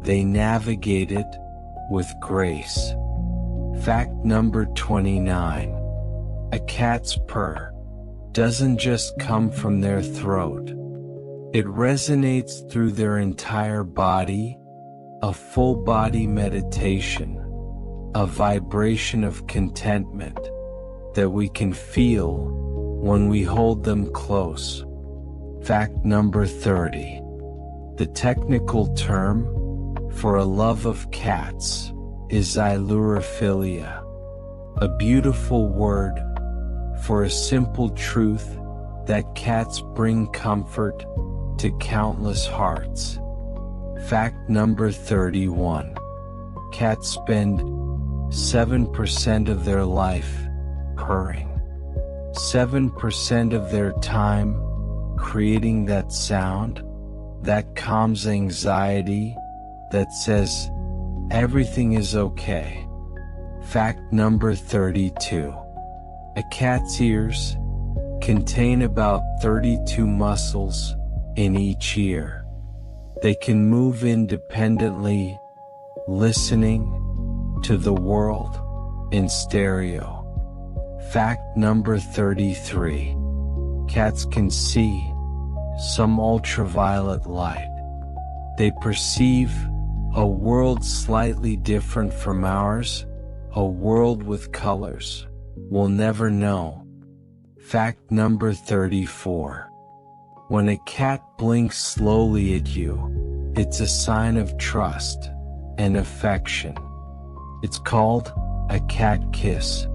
they navigate it with grace. Fact number 29. A cat's purr doesn't just come from their throat. It resonates through their entire body, a full body meditation, a vibration of contentment that we can feel when we hold them close. Fact number 30. The technical term for a love of cats is ailurophilia, a beautiful word for a simple truth that cats bring comfort to countless hearts. Fact number 31. Cats spend 7% of their life purring. 7% of their time creating that sound that calms anxiety, that says everything is okay. Fact number 32. A cat's ears contain about 32 muscles in each ear. They can move independently, listening to the world in stereo. Fact number 33. Cats can see some ultraviolet light. They perceive a world slightly different from ours, a world with colors we'll never know. Fact number 34. When a cat blinks slowly at you, it's a sign of trust and affection. It's called a cat kiss.